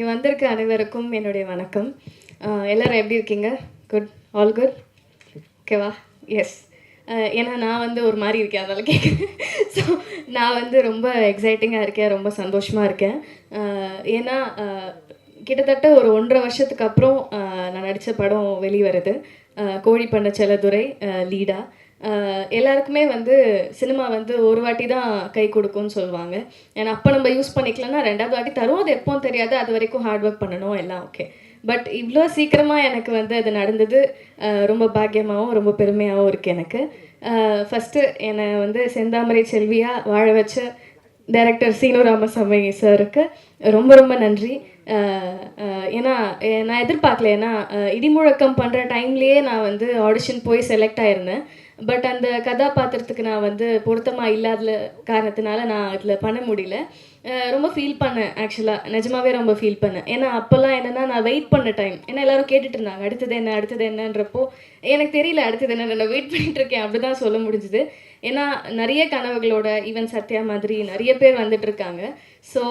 இங்கே வந்திருக்க அனைவருக்கும் என்னுடைய வணக்கம். எல்லோரும் எப்படி இருக்கீங்க? குட், ஆல் குட், ஓகேவா? எஸ். ஏன்னா நான் வந்து ஒரு மாதிரி இருக்கேன், அதனால் கேட்குறேன். ஸோ நான் வந்து ரொம்ப எக்ஸைட்டிங்காக இருக்கேன், ரொம்ப சந்தோஷமாக இருக்கேன். ஏன்னா கிட்டத்தட்ட ஒரு 1.5 வருஷத்துக்கு அப்புறம் நான் நடித்த படம் வெளிவருது. கோழி பண்ண செல்லதுரை லீடா. எல்லாருக்குமே வந்து சினிமா வந்து ஒரு வாட்டி தான் கை கொடுக்கும்னு சொல்லுவாங்க. ஏன்னா அப்போ நம்ம யூஸ் பண்ணிக்கலன்னா 2வது வாட்டி தரும், அது எப்போவும் தெரியாது, அது வரைக்கும் ஹார்ட் ஒர்க் பண்ணணும், எல்லாம் ஓகே. பட் இவ்வளோ சீக்கிரமாக எனக்கு வந்து அது நடந்தது ரொம்ப பாக்கியமாகவும் ரொம்ப பெருமையாகவும் இருக்குது எனக்கு. ஃபஸ்ட்டு என்னை வந்து செந்தாமரை செல்வியாக வாழ வச்ச டைரக்டர் சீனு ராமசாமி சாருக்கு ரொம்ப ரொம்ப நன்றி. ஏன்னா நான் எதிர்பார்க்கல, ஏன்னா இடிமுழக்கம் பண்ணுற டைம்லேயே நான் வந்து ஆடிஷன் போய் செலக்ட் ஆகிருந்தேன். பட் அந்த கதாபாத்திரத்துக்கு நான் வந்து பொருத்தமாக இல்லாத காரணத்தினால நான் அதில் பண்ண முடியல. ரொம்ப ஃபீல் பண்ணேன், ஆக்சுவலாக நிஜமாவே ரொம்ப ஃபீல் பண்ணேன். ஏன்னா அப்போல்லாம் என்னென்னா நான் வெயிட் பண்ண டைம், ஏன்னா எல்லோரும் கேட்டுட்டு இருந்தாங்க அடுத்தது என்ன அடுத்தது என்னன்றப்போ எனக்கு தெரியல அடுத்தது என்ன, நான் வெயிட் பண்ணிகிட்ருக்கேன், அப்படி தான் சொல்ல முடிஞ்சுது. ஏன்னா நிறைய கனவுகளோட ஈவன் சத்யா மாதிரி நிறைய பேர் வந்துட்டுருக்காங்க. ஸோ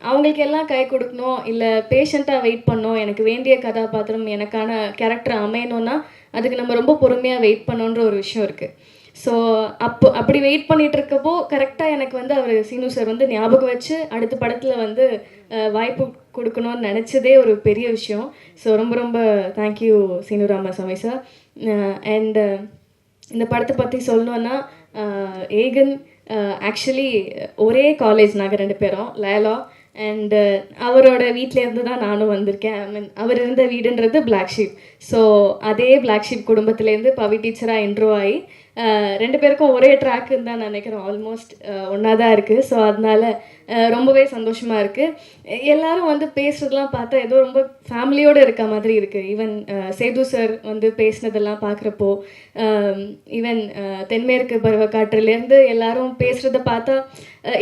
அவங்களுக்கு எல்லாம் கை கொடுக்கணும், இல்லை பேஷண்ட்டாக வெயிட் பண்ணணும், எனக்கு வேண்டிய கதாபாத்திரம் எனக்கான கேரக்டர் அமையணும்னா அதுக்கு நம்ம ரொம்ப பொறுமையாக வெயிட் பண்ணோன்ற ஒரு விஷயம் இருக்குது. ஸோ அப்படி வெயிட் பண்ணிகிட்டு இருக்கப்போ கரெக்டாக எனக்கு வந்து அவர் சீனு சார் வந்து ஞாபகம் வச்சு அடுத்த படத்தில் வந்து வாய்ப்பு கொடுக்கணும்னு நினச்சதே ஒரு பெரிய விஷயம். ஸோ ரொம்ப ரொம்ப thank you Seenu Ramasamy sir. And இந்த படத்தை பற்றி சொல்லணுன்னா, ஏகன் ஆக்சுவலி ஒரே காலேஜ் நாங்கள் 2 பேரும், லேலா. அண்டு அவரோட வீட்டிலேருந்து தான் நானும் வந்திருக்கேன். ஐ மீன் அவர் இருந்த வீடுன்றது பிளாக் ஷீப். ஸோ அதே பிளாக் ஷீப் குடும்பத்துலேருந்து பவி டீச்சராக இன்ட்ரோ ஆகி 2 பேருக்கும் ஒரே ட்ராக்குன்னு தான் நினைக்கிறோம், ஆல்மோஸ்ட் ஒன்றா தான் இருக்குது. ஸோ அதனால ரொம்பவே சந்தோஷமாக இருக்குது. எல்லோரும் வந்து பேசுகிறதுலாம் பார்த்தா ஏதோ ரொம்ப ஃபேமிலியோடு இருக்க மாதிரி இருக்குது. ஈவன் சேது சார் வந்து பேசினதெல்லாம் பார்க்குறப்போ, ஈவன் தென்மேற்கு பருவக்காற்றுலேருந்து எல்லாரும் பேசுகிறத பார்த்தா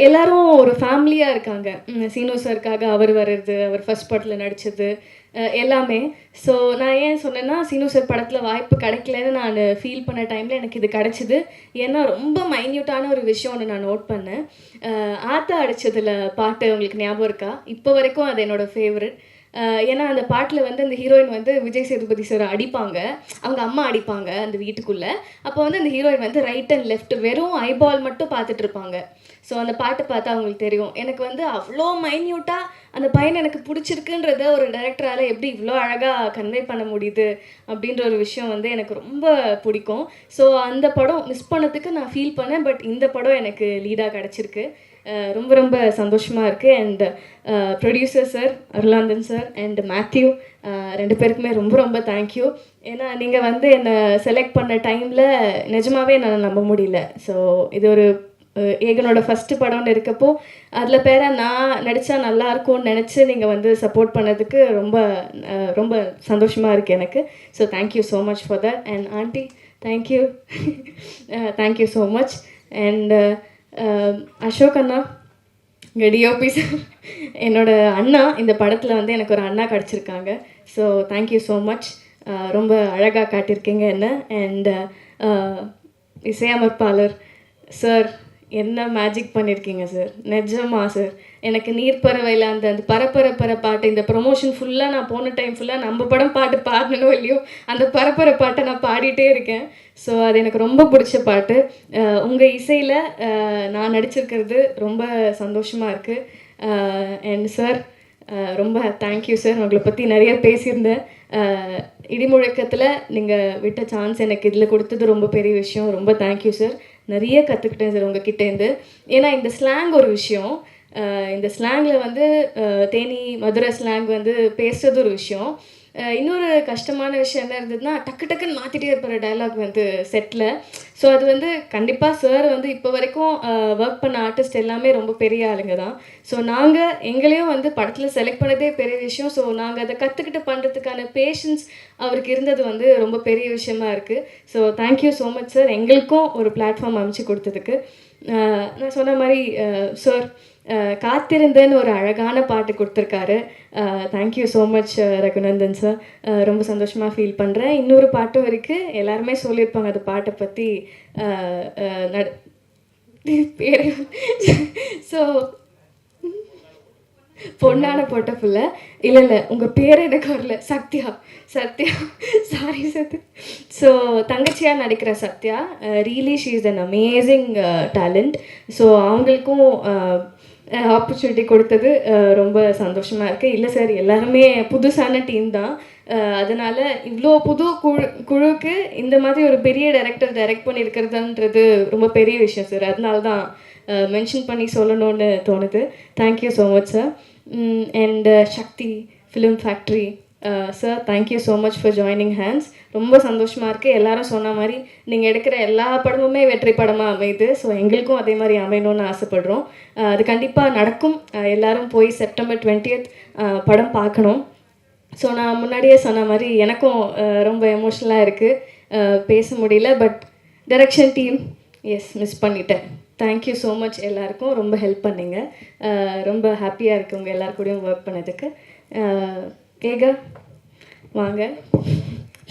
எல்லாரும் ஒரு ஃபேமிலியாக இருக்காங்க. சீனு சாருக்காக அவர் வர்றது, அவர் ஃபர்ஸ்ட் படத்தில் நடித்தது எல்லாமே. ஸோ நான் ஏன் சொன்னேன்னா, சீனு சார் படத்தில் வாய்ப்பு கிடைக்கலன்னு நான் ஃபீல் பண்ண டைமில் எனக்கு இது கிடச்சிது. ஏன்னா ரொம்ப மைன்யூட்டான ஒரு விஷயம் ஒன்று நான் நோட் பண்ணேன். ஆத்தா அடித்ததில் பாட்டு உங்களுக்கு ஞாபகம் இருக்கா? இப்போ வரைக்கும் அது என்னோடய ஃபேவரட். ஏன்னா அந்த பாட்டில் வந்து அந்த ஹீரோயின் வந்து விஜய் சேதுபதி சார் அடிப்பாங்க, அவங்க அம்மா அடிப்பாங்க அந்த வீட்டுக்குள்ளே. அப்போ வந்து அந்த ஹீரோயின் வந்து ரைட் அண்ட் லெஃப்ட் வெறும் ஐபால் மட்டும் பார்த்துட்டு இருப்பாங்க. ஸோ அந்த பாட்டு பார்த்தா அவங்களுக்கு தெரியும். எனக்கு வந்து அவ்வளோ மைன்யூட்டாக அந்த பையனை எனக்கு பிடிச்சிருக்குன்றத ஒரு டைரக்டரால் எப்படி இவ்வளோ அழகாக கன்வே பண்ண முடியுது அப்படின்ற ஒரு விஷயம் வந்து எனக்கு ரொம்ப பிடிக்கும். ஸோ அந்த படம் மிஸ் பண்ணதுக்கு நான் ஃபீல் பண்ணேன். பட் இந்த படம் எனக்கு லீடாக கிடச்சிருக்கு. ரொம்ப ரொம்ப சந்தோஷமாக இருக்குது. And producer sir Arulanthan sir and Matthew 2 பேருக்குமே ரொம்ப ரொம்ப தேங்க்யூ. ஏன்னா நீங்கள் வந்து என்னை செலக்ட் பண்ண டைமில் நிஜமாகவே என்னால் நம்ப முடியல. ஸோ இது ஒரு ஏகனோட ஃபஸ்ட்டு படம்னு இருக்கப்போ அதில் பேர நான் நடித்தா நல்லாயிருக்கும்னு நினச்சி நீங்கள் வந்து சப்போர்ட் பண்ணதுக்கு ரொம்ப ரொம்ப சந்தோஷமாக இருக்குது எனக்கு. So thank you so much for that. And aunty thank you, thank you so much. And Ashok அண்ணா, இங்கே டிஓபி சார், என்னோடய அண்ணா, இந்த படத்தில் வந்து எனக்கு ஒரு அண்ணா கிடச்சிருக்காங்க. ஸோ தேங்க்யூ ஸோ மச், ரொம்ப அழகாக காட்டியிருக்கீங்க என்ன. அண்ட் இசையமைப்பாளர் சார், என்ன மேஜிக் பண்ணியிருக்கீங்க சார், நிஜமா சார். எனக்கு நீர்ப்பறவையில் அந்த அந்த பரப்பர பாட்டு, இந்த ப்ரொமோஷன் ஃபுல்லாக நான் போன டைம் ஃபுல்லாக நம்ம படம் பாட்டு பாடணுனோ இல்லையோ அந்த பரப்பர பாட்டை நான் பாடிட்டே இருக்கேன். ஸோ அது எனக்கு ரொம்ப பிடிச்ச பாட்டு. உங்கள் இசையில் நான் நடிச்சிருக்கிறது ரொம்ப சந்தோஷமாக இருக்குது. அண்ட் சார் ரொம்ப தேங்க்யூ சார். உங்களை பற்றி நிறைய பேசியிருந்தேன். இடிமுழக்கத்தில் நீங்கள் விட்ட சான்ஸ் எனக்கு இதில் கொடுத்தது ரொம்ப பெரிய விஷயம். ரொம்ப தேங்க்யூ சார். நிறைய கற்றுக்கிட்டேன் சார் உங்ககிட்டேருந்து. ஏன்னா இந்த ஸ்லாங் ஒரு விஷயம், இந்த ஸ்லாங்கில் வந்து தேனி மதுரை ஸ்லாங் வந்து பேசுறது ஒரு விஷயம். இன்னொரு கஷ்டமான விஷயம் என்ன இருந்ததுன்னா, டக்குன்னு மாற்றிட்டே இருப்பார் டைலாக் வந்து செட்டில். ஸோ அது வந்து கண்டிப்பாக சார் வந்து இப்போ வரைக்கும் ஒர்க் பண்ண ஆர்டிஸ்ட் எல்லாமே ரொம்ப பெரிய ஆளுங்க தான். ஸோ நாங்கள் எங்களையும் வந்து படத்தில் செலக்ட் பண்ணதே பெரிய விஷயம். ஸோ நாங்கள் அதை கற்றுக்கிட்டு பண்ணுறதுக்கான பேஷன்ஸ் அவருக்கு இருந்தது வந்து ரொம்ப பெரிய விஷயமா இருக்குது. So thank you so much sir, எங்களுக்கும் ஒரு பிளாட்ஃபார்ம் அமைச்சு கொடுத்ததுக்கு. நான் சொன்ன மாதிரி சார் காத்திருந்தேன்னு ஒரு அழகான பாட்டு கொடுத்துருக்காரு. Thank you so much Raghunandan sir. ரொம்ப சந்தோஷமாக ஃபீல் பண்ணுறேன். இன்னொரு பாட்டும் இருக்குது, எல்லாருமே சொல்லியிருப்பாங்க அந்த பாட்டை பற்றி பேர். ஸோ பொண்ணான போட்ட பிள்ளை. இல்லை உங்கள் பேர் எனக்கு வரல. சத்யா சாரி சத்யா. ஸோ தங்கச்சியாக நடிக்கிற Sathya, really she is an amazing talent. So அவங்களுக்கும் ஆப்பர்ச்சுனிட்டி கொடுத்தது ரொம்ப சந்தோஷமாக இருக்குது. இல்லை சார், எல்லாருமே புதுசான டீம் தான். அதனால் இவ்வளோ புது குழுக்கு இந்த மாதிரி ஒரு பெரிய டைரக்ட் பண்ணியிருக்கிறதுன்றது ரொம்ப பெரிய விஷயம் சார். அதனால தான் மென்ஷன் பண்ணி சொல்லணும்னு தோணுது. Thank you so much sir. And Sakthi film factory sir, thank you so much for joining hands. ரொம்ப சந்தோஷமாக இருக்குது. எல்லாரும் சொன்ன மாதிரி நீங்கள் எடுக்கிற எல்லா படமுமே வெற்றி படமாக அமையுது. ஸோ எங்களுக்கும் அதே மாதிரி அமையணும்னு ஆசைப்படுறோம். அது கண்டிப்பாக நடக்கும். எல்லோரும் போய் September 20th படம் பார்க்கணும். ஸோ நான் முன்னாடியே சொன்ன மாதிரி எனக்கும் ரொம்ப எமோஷ்னலாக இருக்குது, பேச முடியல. பட் டைரக்ஷன் டீம் மிஸ் பண்ணிட்டேன். தேங்க்யூ ஸோ மச் எல்லாருக்கும். ரொம்ப ஹெல்ப் பண்ணிங்க. ரொம்ப ஹாப்பியாக இருக்குது உங்கள் எல்லாருக்கூடையும் ஒர்க் பண்ணதுக்கு. ஏகா வாங்க.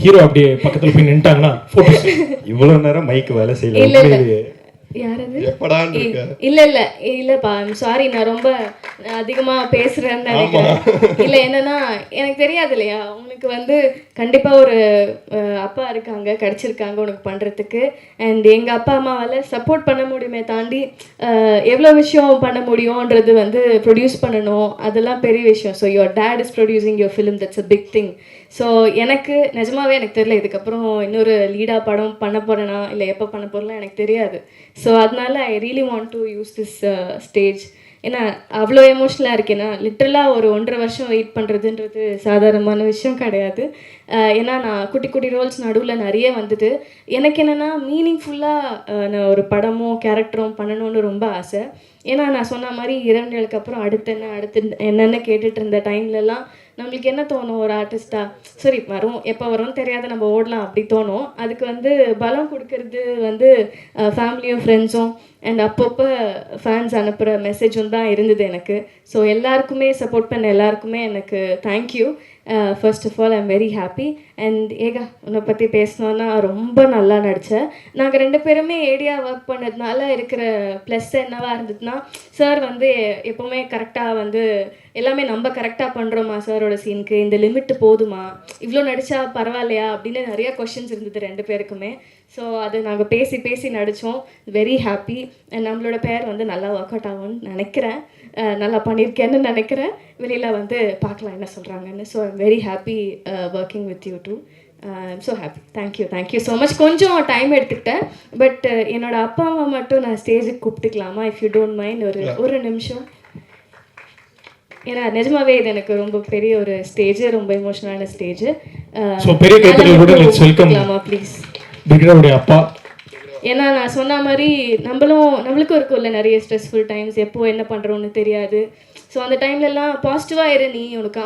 ஹீரோ அப்படியே பக்கத்தில் போய் நின்ட்டாங்கன்னா இவ்வளோ நேரம் மைக்கு வேலை செய்யல. இல்லை யாரது? இல்லைப்பா, சாரி, நான் ரொம்ப அதிகமாக பேசுகிறேன்னு நினைக்கிறேன். இல்லை என்னன்னா, எனக்கு தெரியாது இல்லையா, உனக்கு வந்து கண்டிப்பாக ஒரு அப்பா இருக்காங்க, கிடச்சிருக்காங்க உனக்கு பண்ணுறதுக்கு. அண்ட் எங்கள் அப்பா அம்மாவால் சப்போர்ட் பண்ண முடியுமே தாண்டி எவ்வளோ விஷயம் பண்ண முடியும்ன்றது வந்து ப்ரொடியூஸ் பண்ணணும், அதெல்லாம் பெரிய விஷயம். So your dad is producing your film, that's a big thing. So எனக்கு நிஜமாவே எனக்கு தெரியல இதுக்கப்புறம் இன்னொரு லீடாக படம் பண்ண போகிறேன்னா இல்லை எப்போ பண்ண போகிறலாம் எனக்கு தெரியாது. ஸோ அதனால I really want to use this stage. ஏன்னா அவ்வளோ எமோஷ்னலாக இருக்கேன்னா, லிட்ரலாக ஒரு 1.5 வருஷம் வெயிட் பண்ணுறதுன்றது சாதாரணமான விஷயம் கிடையாது. ஏன்னா நான் குட்டி ரோல்ஸ் நடுவில் நிறைய வந்தது. எனக்கு என்னென்னா மீனிங்ஃபுல்லாக நான் ஒரு படமோ கேரக்டரும் பண்ணணும்னு ரொம்ப ஆசை. ஏன்னா நான் சொன்ன மாதிரி 2 நாளுக்கு அப்புறம் அடுத்து என்னென்ன கேட்டுட்டு இருந்த டைம்லலாம் நம்மளுக்கு என்ன தோணும், ஒரு ஆர்டிஸ்ட்டாக சரி வரும், எப்போ வரும்னு தெரியாத நம்ம ஓடலாம் அப்படி தோணும். அதுக்கு வந்து பலம் கொடுக்கறது வந்து ஃபேமிலியும் ஃப்ரெண்ட்ஸும் அண்ட் அப்பப்போ ஃபேன்ஸ் அனுப்புகிற மெசேஜும் தான் இருந்தது எனக்கு. ஸோ எல்லாருக்குமே சப்போர்ட் பண்ண எல்லாருக்குமே எனக்கு thank you. First of all I am very happy. And Eka, உன்னை பற்றி பேசணுன்னா ரொம்ப நல்லா நடித்தேன். நாங்கள் 2 பேருமே ஏடியாக ஒர்க் பண்ணதுனால இருக்கிற ப்ளஸ் என்னவாக இருந்ததுன்னா, சார் வந்து எப்போவுமே கரெக்டாக வந்து எல்லாமே நம்ம கரெக்டாக பண்ணுறோமா சாரோட சீனுக்கு, இந்த லிமிட்டு போதுமா, இவ்வளோ நடித்தா பரவாயில்லையா அப்படின்னு நிறையா கொஷின்ஸ் இருந்தது 2 பேருக்குமே. ஸோ அது நாங்கள் பேசி நடித்தோம். Very happy. நம்மளோட பேர் வந்து நல்லா ஒர்க் அவுட் ஆகும்னு நினைக்கிறேன், நல்லா பண்ணியிருக்கேன்னு நினைக்கிறேன். வெளியில் வந்து பார்க்கலாம் என்ன சொல்கிறாங்கன்னு. So I'm very happy working with you too. I'm so happy. Thank you so much. கொஞ்சம் டைம் எடுத்துக்கிட்டேன். பட் என்னோடய அப்பா அம்மா மட்டும் நான் ஸ்டேஜுக்கு கூப்பிட்டுக்கலாமா, இஃப் யூ டோன்ட் மைண்ட்? ஒரு நிமிஷம். ஏன்னா நிஜமாவே இது எனக்கு ரொம்ப பெரிய ஒரு ஸ்டேஜ், ரொம்ப எமோஷனலான ஸ்டேஜ். பெரிய வெல்கம் ப்ளீஸ். பிரிகேடாவுடைய அப்பா. ஏன்னா நான் சொன்ன மாதிரி நம்மளுக்கும் இருக்கும்ல நிறைய ஸ்ட்ரெஸ்ஃபுல் டைம்ஸ், எப்போ என்ன பண்ணுறோன்னு தெரியாது. ஸோ அந்த டைம்லலாம் பாசிட்டிவாக இரு, நீ உனக்கு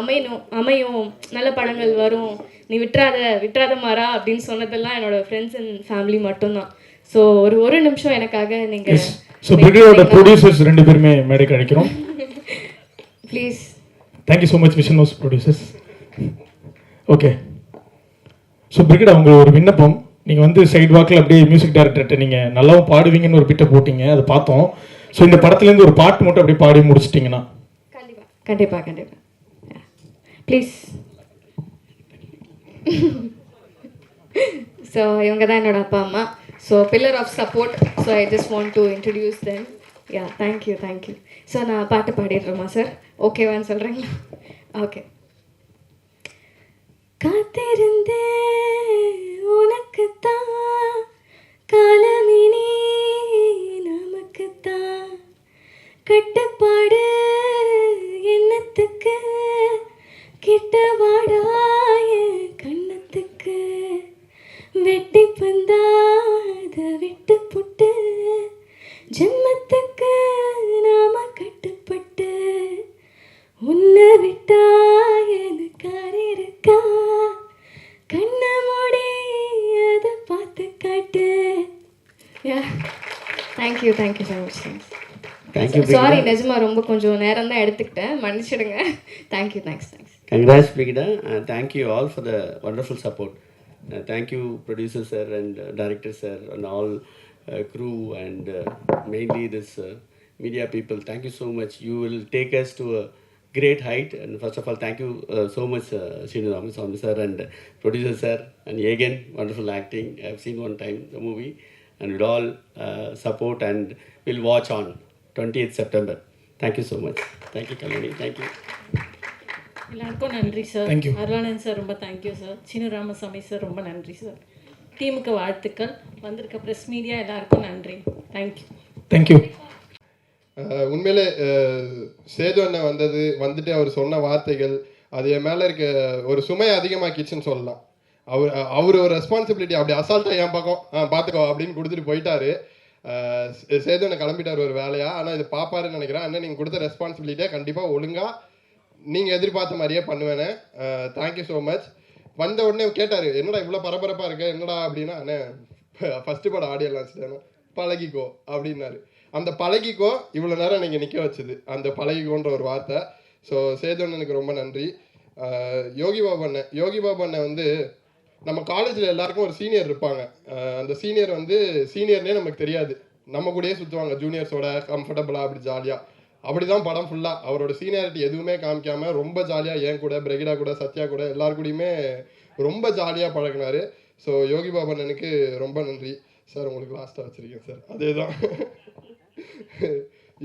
அமையும், நல்ல படங்கள் வரும், நீ விட்டுறாத மாறா அப்படின்னு சொன்னதெல்லாம் என்னோட ஃப்ரெண்ட்ஸ் அண்ட் ஃபேமிலி மட்டும்தான். ஸோ ஒரு நிமிஷம் எனக்காக நீங்கள். ஸோ பிரிகேடோட ப்ரொடியூசர்ஸ் 2 பேருமே மேடைக்கு அழைக்கிறோம் please. Thank you so much vision house producers. Okay, so brigade, அவங்க ஒரு விண்ணப்பம். நீங்கள் வந்து சைட் வாக்கில் அப்படியே மியூசிக் டைரக்டர்கிட்ட நீங்கள் நல்லாவும் பாடுவீங்கன்னு ஒரு பிட்டை போட்டிங்க, அதை பார்த்தோம். ஸோ இந்த படத்துலேருந்து ஒரு பாட்டு மட்டும் அப்படியே பாடி முடிச்சிட்டிங்கன்னா. கண்டிப்பாக ப்ளீஸ். ஸோ இவங்க தான் என்னோட அப்பா அம்மா. So pillar of support. So I just want to introduce them. Yeah, thank you. So நான் பாட்டு பாடிடுறோமா சார்? ஓகேவான்னு சொல்கிறீங்களா? ஓகே. காத்திருந்தே உனக்குத்தான், காலமினி நமக்குத்தான், கட்டுப்பாடு எண்ணத்துக்கு, கிட்ட வாடாய கண்ணத்துக்கு, வெட்டி பந்தாத விட்டு புட்டு, ஜென்மத்துக்கு நாம கட்டுப்பட்டு, உன்னை விட்டா எனக்கு இருக்கா, கண்ண மூடி அதை பார்த்து காட்டு. Thank you so much. சாரி, நிஜமா ரொம்ப கொஞ்சம் நேரம் தான் எடுத்துக்கிட்டேன், மன்னிச்சிடுங்க. Thank you. Congrats, Brigida. Thank you all for the wonderful support. Thank you, producer sir and director sir and all crew and mainly this media people. Thank you so much. You will take us to a great height. And first of all, thank you so much, Srinu Ramaswamy sir and producer sir, and again, wonderful acting. I've seen one time the movie, and we'll all support and we'll watch on 20th September. Thank you so much. Thank you, Kalani. Thank you. எல்லாருக்கும் நன்றி sir. Thank you. Arulanand sir ரொம்ப thank you sir. Seenu Ramasamy sir ரொம்ப நன்றி sir. டீமுக்கு வாழ்த்துக்கள். வந்திருக்க press media எல்லாருக்கும் நன்றி. தேங்க்யூ. தேங்க்யூ. உண்மையிலே சேது அண்ணன் வந்துட்டு அவர் சொன்ன வார்த்தைகள் அது என் மேலே இருக்க ஒரு சுமையை அதிகமாக்கிடுச்சுன்னு சொல்லலாம். அவர் ஒரு ரெஸ்பான்சிபிலிட்டி அப்படி அசால்ட்டாக என் பக்கம் பார்த்துக்கோ அப்படின்னு கொடுத்துட்டு போயிட்டாரு. சேது அண்ணன் கிளம்பிட்டார் ஒரு வேலையாக. ஆனால் இது பார்ப்பாருன்னு நினைக்கிறேன். அண்ணன் நீங்கள் கொடுத்த ரெஸ்பான்சிபிலிட்டியை கண்டிப்பாக ஒழுங்காக நீங்கள் எதிர்பார்த்த மாதிரியே பண்ணுவேனே. Thank you so much. வந்த உடனே கேட்டார், என்னடா இவ்வளோ பரபரப்பாக இருக்க, என்னடா அப்படின்னா, அண்ணே ஃபஸ்ட்டு படம் ஆடியோ லான்ச் தானே, பழகிக்கோ அப்படின்னாரு. அந்த பழகிக்கோ இவ்வளோ நேரம் நீங்கள் நிற்க வச்சுது, அந்த பழகிக்கோன்ற ஒரு வார்த்தை. ஸோ சேதுவண்ணனுக்கு ரொம்ப நன்றி. யோகி பாபு அண்ணன் வந்து நம்ம காலேஜில் எல்லாருக்கும் ஒரு சீனியர் இருப்பாங்க. அந்த சீனியர் வந்து சீனியர்னே நமக்கு தெரியாது, நம்ம கூடயே சுற்றுவாங்க ஜூனியர்ஸோட கம்ஃபர்டபுளாக அப்படி ஜாலியாக. அப்படி தான் படம் ஃபுல்லாக அவரோட சீனியாரிட்டி எதுவுமே காமிக்காமல் ரொம்ப ஜாலியாக என் கூட, பிரகிடா கூட, சத்யா கூட எல்லாரு கூடயுமே ரொம்ப ஜாலியாக பழகினார். ஸோ யோகி பாபு அண்ணனுக்கு ரொம்ப நன்றி சார். உங்களுக்கு லாஸ்ட்டாக வச்சுருக்கேன் சார், அதே தான்.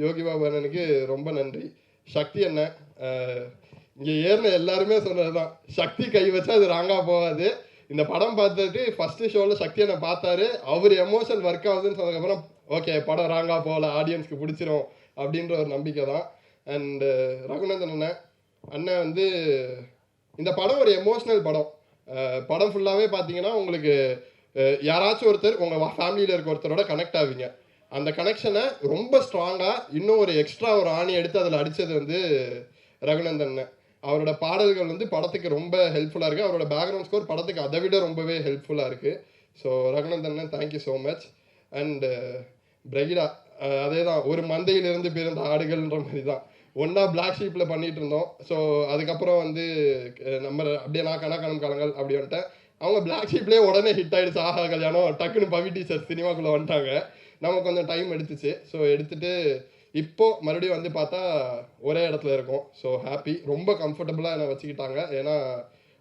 யோகி பாபு அண்ணனுக்கு ரொம்ப நன்றி. சக்தி அண்ணன் இங்கே ஏறின எல்லாருமே சொன்னது தான், சக்தி கை வச்சா அது ராங்காக போகாது. இந்த படம் பார்த்துட்டு ஃபஸ்ட்டு ஷோவில் சக்தி அண்ணன் பார்த்தாரு, அவர் எமோஷன் ஒர்க் ஆகுதுன்னு சொன்னதுக்கப்புறம் ஓகே படம் ராங்காக போகல, ஆடியன்ஸ்க்கு பிடிச்சிரும் அப்படின்ற ஒரு நம்பிக்கை தான். அண்டு ரகுநந்தன் அண்ணன் வந்து இந்த படம் ஒரு எமோஷ்னல் படம். படம் ஃபுல்லாகவே பார்த்தீங்கன்னா உங்களுக்கு யாராச்சும் ஒருத்தர் உங்கள் ஃபேமிலியில் இருக்க ஒருத்தரோட கனெக்ட் ஆவீங்க. அந்த கனெக்ஷனை ரொம்ப ஸ்ட்ராங்காக இன்னும் ஒரு எக்ஸ்ட்ரா ஒரு ஆணி எடுத்து அதில் அடித்தது வந்து ரகுநந்தன். அவரோட பாடல்கள் வந்து படத்துக்கு ரொம்ப ஹெல்ப்ஃபுல்லாக இருக்குது. அவரோட பேக்ரவுண்ட் ஸ்கோர் படத்துக்கு அதை விட ரொம்பவே ஹெல்ப்ஃபுல்லாக இருக்குது. So Raghunandan thank you so much. And Brigida அதே தான், ஒரு மந்தையிலிருந்து பிறந்த ஆடுகள்ன்ற மாதிரி தான். ஒன்றா பிளாக் ஷீப்பில் பண்ணிகிட்டு இருந்தோம். ஸோ அதுக்கப்புறம் வந்து நம்ம அப்படியே நான் கணக்கானம் காலங்கள் அப்படி வந்துட்டேன். அவங்க பிளாக் ஷீப்லேயே உடனே ஹிட் ஆகிடுச்சு, ஆஹா கல்யாணம், டக்குன்னு பவி டீச்சர் சினிமாக்குள்ளே வந்துட்டாங்க. நம்ம கொஞ்சம் டைம் எடுத்துச்சு. ஸோ எடுத்துகிட்டு இப்போது மறுபடியும் வந்து பார்த்தா ஒரே இடத்துல இருக்கோம். ஸோ ஹாப்பி, ரொம்ப கம்ஃபர்டபுளாக என்னை வச்சுக்கிட்டாங்க. ஏன்னா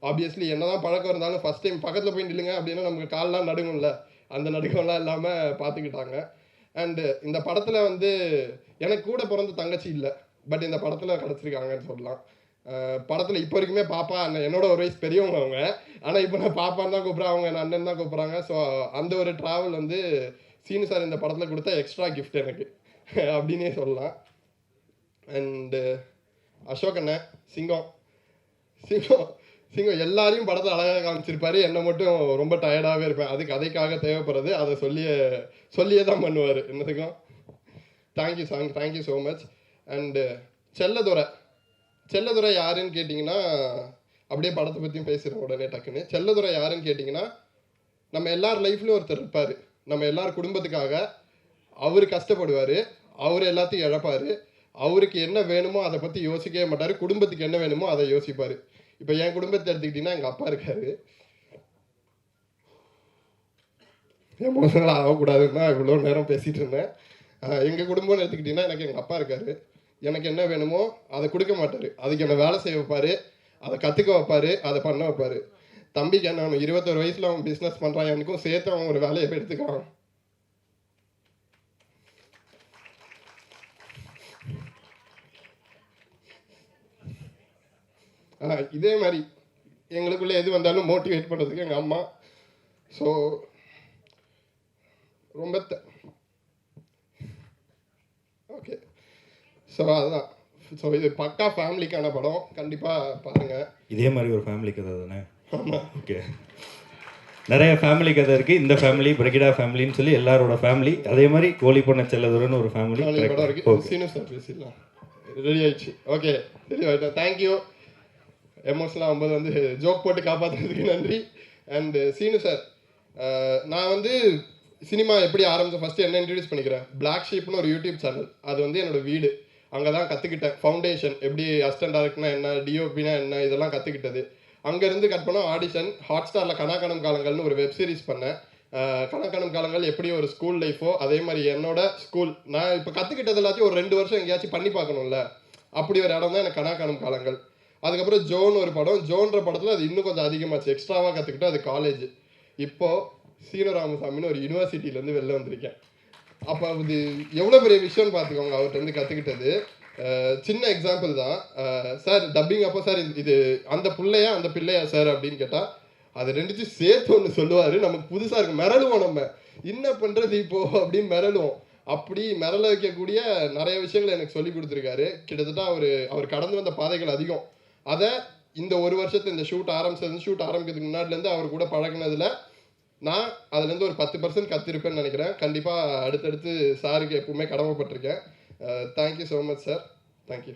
ஆப்வியஸ்லி என்ன தான் பழக்கம் இருந்தாலும் ஃபஸ்ட் டைம் பக்கத்தில் போய் நில்லுங்க அப்படின்னா நமக்கு கால்லாம் நடுங்கும்ல, அந்த நடுக்கம்லாம் இல்லாமல் பார்த்துக்கிட்டாங்க. அண்டு இந்த படத்தில் வந்து எனக்கு கூட பிறந்த தங்கச்சி இல்லை, பட் இந்த படத்தில் கிடச்சிருக்காங்கன்னு சொல்லலாம். படத்தில் இப்போ வரைக்குமே பாப்பா அண்ணன், என்னோட ஒரு வயசு பெரியவங்க அவங்க, ஆனால் இப்போ நான் பாப்பான்னு தான் கூப்பிட்றேன், அவங்க என்ன அண்ணன் தான் கூப்பிட்றாங்க. ஸோ அந்த ஒரு ட்ராவல் வந்து சீனு சார் இந்த படத்தில் கொடுத்த எக்ஸ்ட்ரா கிஃப்ட் எனக்கு அப்படின்னே சொல்லலாம். அண்டு அசோக் அண்ணன் சிங்கம் எல்லாரையும் படத்தை அழகாக காமிச்சிருப்பாரு, என்னை மட்டும் ரொம்ப டயர்டாகவே இருப்பேன். அது கதைக்காக தேவைப்படுறது, அதை சொல்லியே தான் பண்ணுவார் என்னத்துக்கும். Thank you so much. And Selladurai யாருன்னு கேட்டிங்கன்னா, அப்படியே படத்தை பற்றியும் பேசுகிறேன் உடனே டக்குன்னு. செல்லதுரை யாருன்னு கேட்டிங்கன்னா, நம்ம எல்லார் லைஃப்லையும் ஒருத்தர் இருப்பார், நம்ம எல்லார் குடும்பத்துக்காக அவர் கஷ்டப்படுவார், அவர் எல்லாத்தையும் இழப்பார், அவருக்கு என்ன வேணுமோ அதை பற்றி யோசிக்கவே மாட்டார், குடும்பத்துக்கு என்ன வேணுமோ அதை யோசிப்பார். இப்போ என் குடும்பத்தை எடுத்துக்கிட்டிங்கன்னா எங்கள் அப்பா இருக்கார், எமோஷனல் ஆகக்கூடாதுன்னு தான் இவ்வளோ நேரம் பேசிகிட்டு இருந்தேன். எங்கள் குடும்பம்னு எடுத்துக்கிட்டிங்கன்னா எனக்கு எங்கள் அப்பா இருக்கார், எனக்கு என்ன வேணுமோ அதை கொடுக்க மாட்டார், அதுக்கு என்னை வேலை செய்ய வைப்பார், அதை கற்றுக்க வைப்பார், அதை பண்ண வைப்பார். தம்பிக்கு என்ன வேணும், 21 வயசில் அவன் பிஸ்னஸ் பண்ணுறான், எனக்கும் சேர்த்து அவன் ஒரு வேலையை எடுத்துக்கிறான். இதே மாதிரி எங்களுக்குள்ளே எது வந்தாலும் மோட்டிவேட் பண்ணுறதுக்கு எங்கள் அம்மா. ஸோ ரொம்ப ஓகே. ஸோ அதுதான். ஸோ இது பக்கா ஃபேமிலிக்கான படம், கண்டிப்பாக பாருங்கள். இதே மாதிரி ஒரு ஃபேமிலி கதை தானே? ஆமாம். ஓகே, நிறைய ஃபேமிலி கதை இருக்குது. இந்த ஃபேமிலி பிரகிடா ஃபேமிலின்னு சொல்லி எல்லாரோட ஃபேமிலி, அதே மாதிரி கோழி பொண்ண செல்லதுரன்னு ஒரு ஃபேமிலி படம் இருக்குது. சீனு சார் பேசிடலாம், ரெடி ஆயிடுச்சு. ஓகே, ரெடி ஆகிட்டேன். தேங்க்யூ. எமோஷனலாக ஆகும்போது வந்து ஜோக் போட்டு காப்பாற்றுறதுக்கு நன்றி. அண்டு சீனு சார், நான் வந்து சினிமா எப்படி ஆரம்பித்தேன் ஃபஸ்ட்டு என்ன இன்ட்ரடியூஸ் பண்ணிக்கிறேன். பிளாக் ஷீப்னு ஒரு யூடியூப் சேனல், அது வந்து என்னோடய வீடு. அங்கே தான் கற்றுக்கிட்டேன் ஃபவுண்டேஷன், எப்படி அசிஸ்டன்ட் டைரக்டர்னா என்ன, டிஓபினா என்ன, இதெல்லாம் கற்றுக்கிட்டது. அங்கேருந்து கட் பண்ணோம் ஆடிஷன். ஹாட்ஸ்டாரில் கனாக்கணம் காலங்கள்னு ஒரு வெப் சீரிஸ் பண்ணேன். கணக்கணும் காலங்கள் எப்படி ஒரு ஸ்கூல் லைஃபோ அதே மாதிரி என்னோட ஸ்கூல் நான் இப்போ கற்றுக்கிட்டது எல்லாத்தையும் ஒரு 2 வருஷம் எங்கேயாச்சும் பண்ணி பார்க்கணும்ல. அப்படி ஒரு இடம் தான் எனக்கு கனாக்காணும் காலங்கள். அதுக்கப்புறம் ஜோன் ஒரு படம், ஜோன்ற படத்தில் அது இன்னும் கொஞ்சம் அதிகமாச்சு, எக்ஸ்ட்ராவாக கற்றுக்கிட்டு அது காலேஜ். இப்போது சீனு ராமசாமின்னு ஒரு யூனிவர்சிட்டியிலேருந்து வெளில வந்திருக்கேன். அப்போ அது எவ்வளோ பெரிய விஷயம்னு பார்த்துக்கோங்க அவர்கிட்ட வந்து கற்றுக்கிட்டது. சின்ன எக்ஸாம்பிள் தான். சார் டப்பிங் அப்போ சார் இது அந்த பிள்ளையா சார் அப்படின்னு கேட்டால் அது ரெண்டுத்தையும் சேர்த்து ஒன்று சொல்லுவார். நமக்கு புதுசாக இருக்கும், மிரளுவோம், நம்ம என்ன பண்ணுறது இப்போது அப்படின்னு மிரளுவோம். அப்படி மிரள வைக்கக்கூடிய நிறைய விஷயங்கள் எனக்கு சொல்லி கொடுத்துருக்காரு. கிட்டத்தட்ட அவர் கடந்து வந்த பாதைகள் அதிகம். அதை இந்த ஒரு வருஷத்து இந்த ஷூட் ஆரம்பிக்கிறதுக்கு முன்னாடிலேருந்து அவர் கூட பழகினதில் நான் அதுலேருந்து ஒரு 10% கற்றுருப்பேன்னு நினைக்கிறேன். கண்டிப்பாக அடுத்தடுத்து சாருக்கு எப்பவுமே கடமைப்பட்டிருக்கேன். Thank you so much sir, thank you.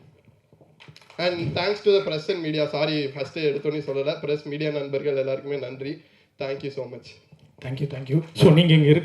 And thanks to the press and media. Sorry first எடுத்தோன்னே சொல்லலை, ப்ரெஸ் மீடியா நண்பர்கள் எல்லாருக்குமே நன்றி. Thank you so much. Thank you. So நீங்கள் இங்கே இருக்க